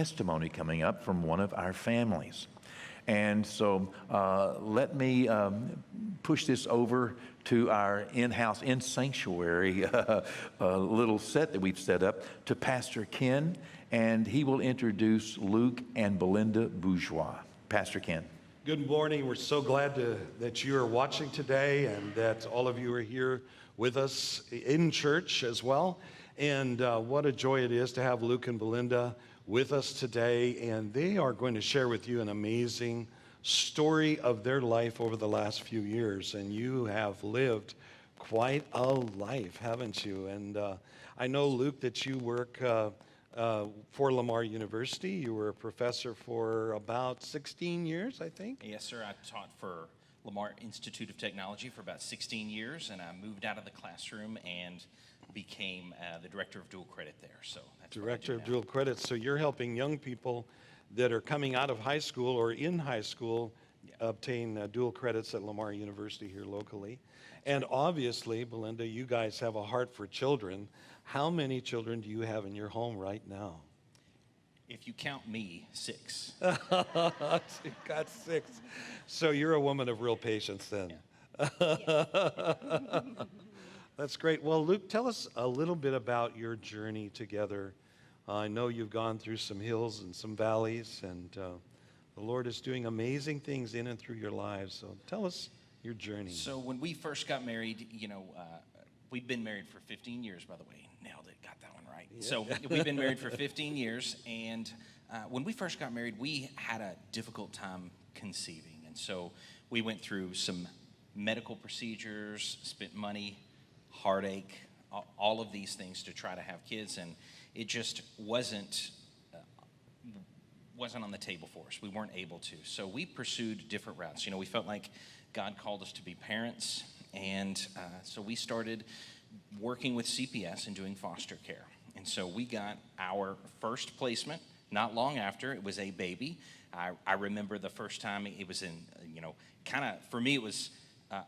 testimony coming up from one of our families. And so let me push this over to our in-house, in-sanctuary little set that we've set up to Pastor Ken, and he will introduce Luke and Belinda Bourgeois. Pastor Ken. Good morning. We're so glad that you are watching today and that all of you are here with us in church as well. And what a joy it is to have Luke and Belinda with us today. And they are going to share with you an amazing story of their life over the last few years. And you have lived quite a life, haven't you? And I know, Luke, that you work for Lamar University. You were a professor for about 16 years, I think? Yes, sir. I taught for Lamar Institute of Technology for about 16 years, and I moved out of the classroom and became the director of dual credit there. So that's Director of dual credit. So you're helping young people that are coming out of high school or in high school obtain dual credits at Lamar University here locally. And obviously, Belinda, you guys have a heart for children. How many children do you have in your home right now? If you count me, 6. You got 6. So you're a woman of real patience then. Yeah. That's great. Well, Luke, tell us a little bit about your journey together. I know you've gone through some hills and some valleys, and the Lord is doing amazing things in and through your lives. So tell us your journey. So when we first got married, we've been married for 15 years, by the way. Nailed it, got that one right. Yeah. So we've been married for 15 years, and when we first got married, we had a difficult time conceiving. And so we went through some medical procedures, spent money, heartache, all of these things to try to have kids, and it just wasn't on the table for us. We weren't able to. So we pursued different routes. We felt like God called us to be parents, and so we started working with CPS and doing foster care. And so we got our first placement not long after. It was a baby. I remember the first time it was in, kind of, for me it was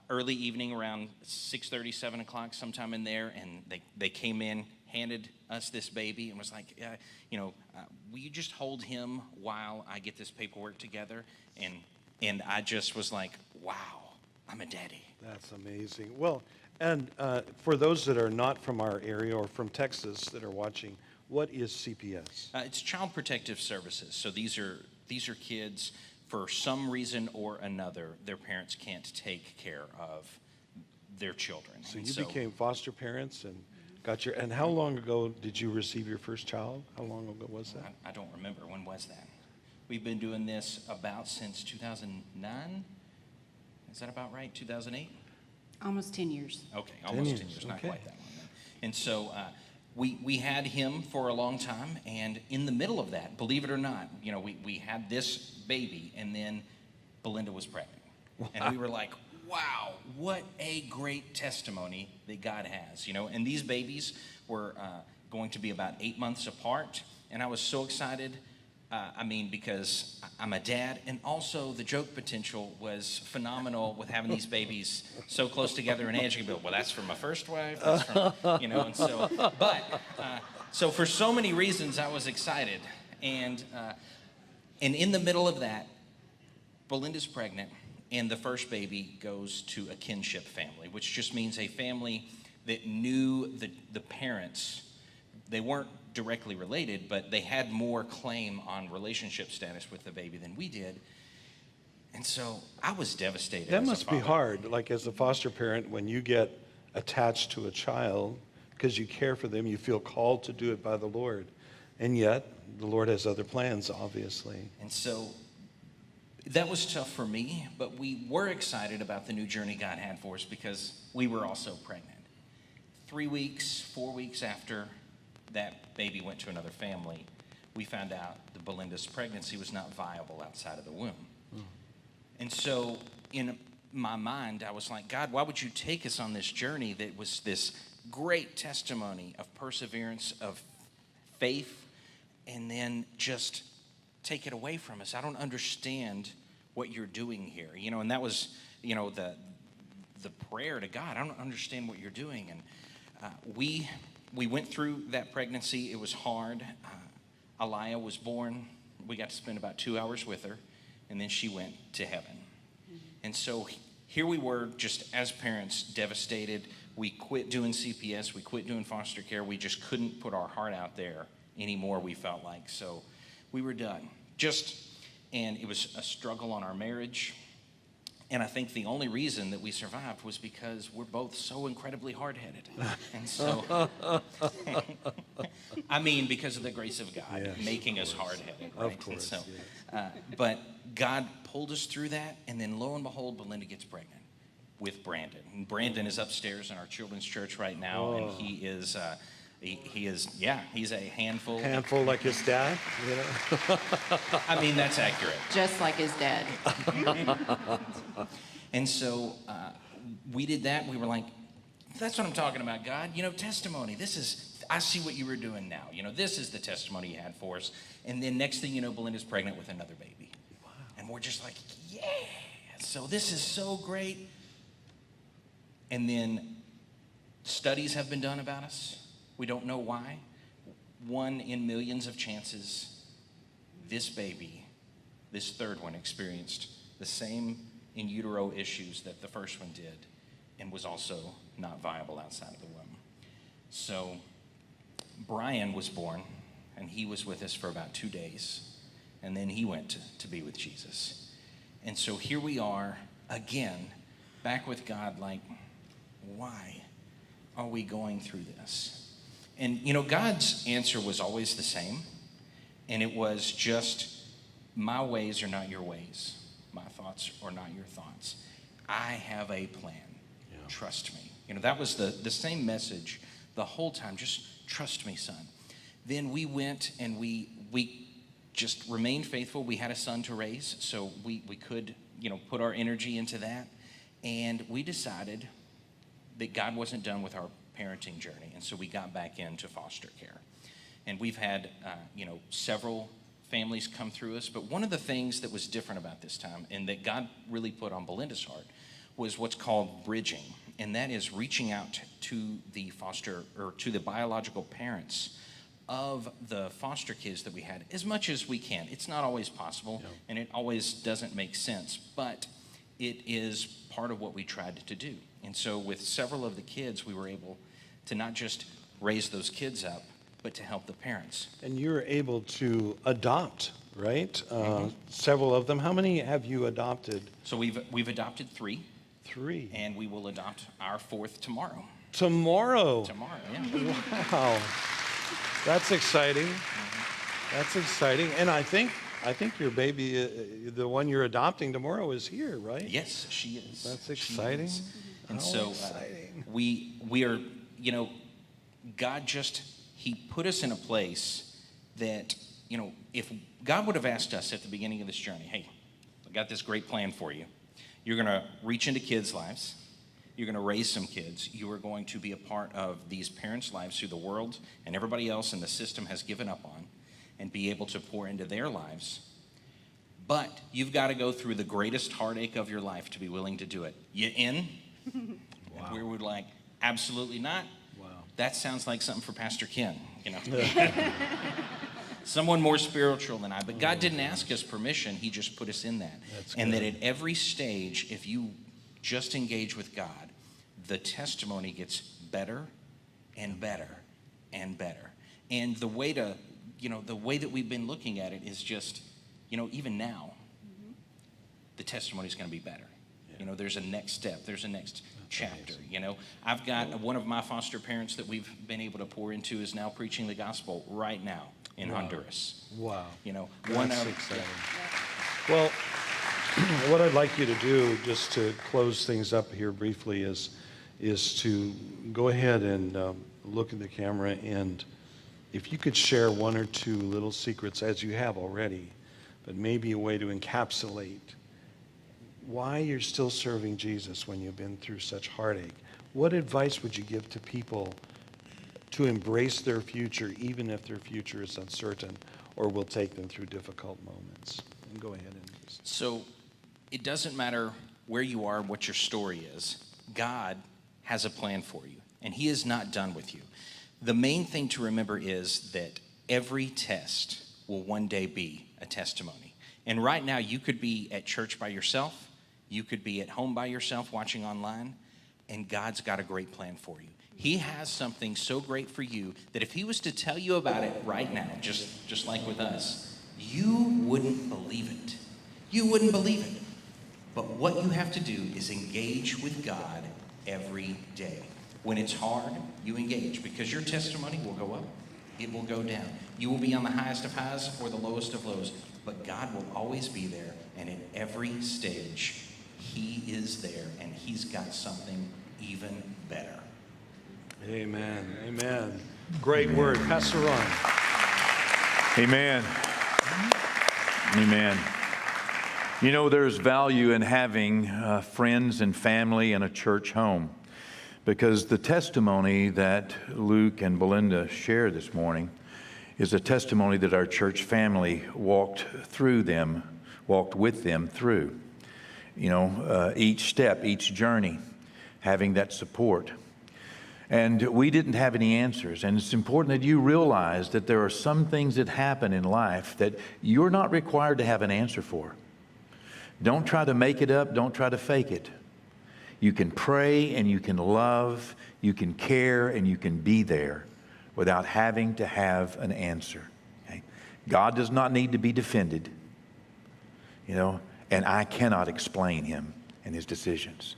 early evening around 6:30, 7 o'clock, sometime in there, and they came in, handed us this baby, and was like, will you just hold him while I get this paperwork together? And I just was like, wow, I'm a daddy. That's amazing. Well, and for those that are not from our area or from Texas that are watching, what is CPS? It's Child Protective Services. So these are kids, for some reason or another, their parents can't take care of their children. So you became foster parents and got your, and how long ago did you receive your first child? How long ago was that? I don't remember. When was that? We've been doing this about since 2009. Is that about right? 2008? Almost 10 years. Okay, almost 10 years. Not quite that long then. And so we had him for a long time, and in the middle of that, believe it or not, we had this baby, and then Belinda was pregnant. And we were like, wow, what a great testimony that God has, And these babies were going to be about 8 months apart, and I was so excited. Because I'm a dad, and also the joke potential was phenomenal with having these babies so close together in age. You can be, well, that's from my first wife, that's from, and so, so for so many reasons, I was excited. And in the middle of that, Belinda's pregnant, and the first baby goes to a kinship family, which just means a family that knew the parents. They weren't directly related, but they had more claim on relationship status with the baby than we did. And so I was devastated. That must be hard, like as a foster parent, when you get attached to a child, because you care for them, you feel called to do it by the Lord. And yet, the Lord has other plans, obviously. And so that was tough for me, but we were excited about the new journey God had for us because we were also pregnant. 4 weeks after that baby went to another family, we found out that Belinda's pregnancy was not viable outside of the womb. And so in my mind, I was like, God, why would you take us on this journey that was this great testimony of perseverance, of faith, and then just take it away from us? I don't understand what you're doing here. And that was, the prayer to God. I don't understand what you're doing. And we went through that pregnancy. It was hard. Aliyah was born. We got to spend about 2 hours with her, and then she went to heaven. And so here we were, just as parents, devastated. We quit doing CPS. We quit doing foster care. We just couldn't put our heart out there anymore, we felt like. So we were done. And it was a struggle on our marriage. And I think the only reason that we survived was because we're both so incredibly hard-headed. And so, I mean, because of the grace of God, Yes, making us hard-headed, right? Of course, And so, but God pulled us through that, and then lo and behold, Belinda gets pregnant with Brandon. And Brandon is upstairs in our children's church right now, and he is, he's a handful. Handful like his dad, you know? I mean, that's accurate. Just like his dad. And so we did that. We were like, that's what I'm talking about, God. You know, testimony. I see what you were doing now. You know, this is the testimony you had for us. And then next thing you know, Belinda's pregnant with another baby. Wow. And we're just like, yeah. So this is so great. And then studies have been done about us. We don't know why. 1 in millions of chances, this baby, this third one, experienced the same in utero issues that the first one did and was also not viable outside of the womb. So Brian was born, and he was with us for about 2 days, and then he went to be with Jesus. And so here we are again, back with God, like, why are we going through this? And, you know, God's answer was always the same, and it was just, my ways are not your ways. My thoughts are not your thoughts. I have a plan. Yeah. Trust me. You know, that was the same message the whole time. Just trust me, son. Then we went and we just remained faithful. We had a son to raise, so we could, you know, put our energy into that. And we decided that God wasn't done with our parenting journey, and so we got back into foster care. And we've had, several families come through us, but one of the things that was different about this time, and that God really put on Belinda's heart, was what's called bridging, and that is reaching out to the foster, or to the biological parents of the foster kids that we had as much as we can. It's not always possible, and it always doesn't make sense, but it is part of what we tried to do. And so with several of the kids, we were able to not just raise those kids up, but to help the parents. And you're able to adopt, right? Several of them. How many have you adopted? So we've adopted 3. 3. And we will adopt our 4th tomorrow. Tomorrow, yeah. wow. That's exciting. That's exciting. And I think your baby, the one you're adopting tomorrow, is here, right? Yes, she is. That's exciting. She is. And How so exciting. we are, you know, God he put us in a place that, you know, if God would have asked us at the beginning of this journey, hey, I got this great plan for you. You're going to reach into kids' lives. You're going to raise some kids. You are going to be a part of these parents' lives who the world and everybody else in the system has given up on, and be able to pour into their lives. But you've got to go through the greatest heartache of your life to be willing to do it. You in? Wow. And we were like, absolutely not. Wow. That sounds like something for Pastor Ken, you know. Someone more spiritual than I. But God didn't ask us permission. He just put us in that. And that at every stage, if you just engage with God, the testimony gets better and better and better. And the way that we've been looking at it is just, you know, even now, the testimony is going to be better. Yeah. You know, there's a next step. There's a next chapter. You know, I've got one of my foster parents that we've been able to pour into is now preaching the gospel right now in Honduras. Wow. You know, that's exciting. Well, what I'd like you to do, just to close things up here briefly, is to go ahead and look at the camera, and if you could share 1 or 2 little secrets, as you have already, but maybe a way to encapsulate why you're still serving Jesus when you've been through such heartache. What advice would you give to people to embrace their future, even if their future is uncertain or will take them through difficult moments? And go ahead and just... So it doesn't matter where you are, what your story is. God has a plan for you, and he is not done with you. The main thing to remember is that every test will one day be a testimony. And right now, you could be at church by yourself. You could be at home by yourself watching online. And God's got a great plan for you. He has something so great for you that if he was to tell you about it right now, just like with us, you wouldn't believe it. You wouldn't believe it. But what you have to do is engage with God every day. When it's hard, you engage, because your testimony will go up, it will go down. You will be on the highest of highs or the lowest of lows, but God will always be there, and at every stage, he is there, and he's got something even better. Amen. Amen. Great word. Pastor Ron. Amen. Amen. You know, there's value in having friends and family in a church home, because the testimony that Luke and Belinda shared this morning is a testimony that our church family walked with them through. You know, each step, each journey, having that support. And we didn't have any answers. And it's important that you realize that there are some things that happen in life that you're not required to have an answer for. Don't try to make it up. Don't try to fake it. You can pray and you can love, you can care, and you can be there without having to have an answer. Okay? God does not need to be defended, you know, and I cannot explain him and his decisions.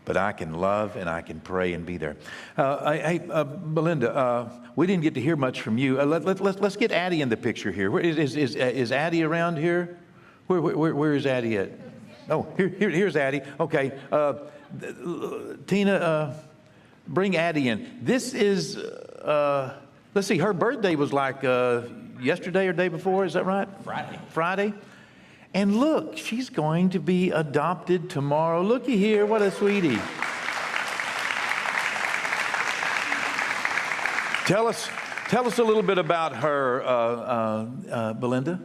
But I can love and I can pray and be there. Belinda, we didn't get to hear much from you. Let's get Addie in the picture here. Is Addie around here? Where is Addie at? Oh, here's Addie. Okay. Tina, bring Addie in. This is, let's see, her birthday was like yesterday or day before. Is that right? Friday. And look, she's going to be adopted tomorrow. Looky here, what a sweetie. Tell us a little bit about her, Belinda.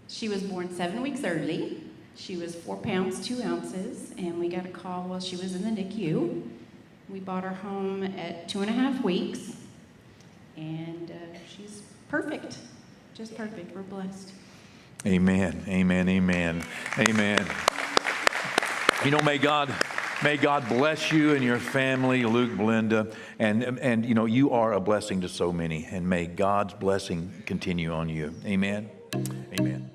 She was born 7 weeks early. She was 4 pounds, 2 ounces, and we got a call while she was in the NICU. We bought her home at 2.5 weeks, and she's perfect. Just perfect. We're blessed. Amen. Amen. Amen. Amen. You know, may God bless you and your family, Luke, Belinda, and you know, you are a blessing to so many, and may God's blessing continue on you. Amen. Amen.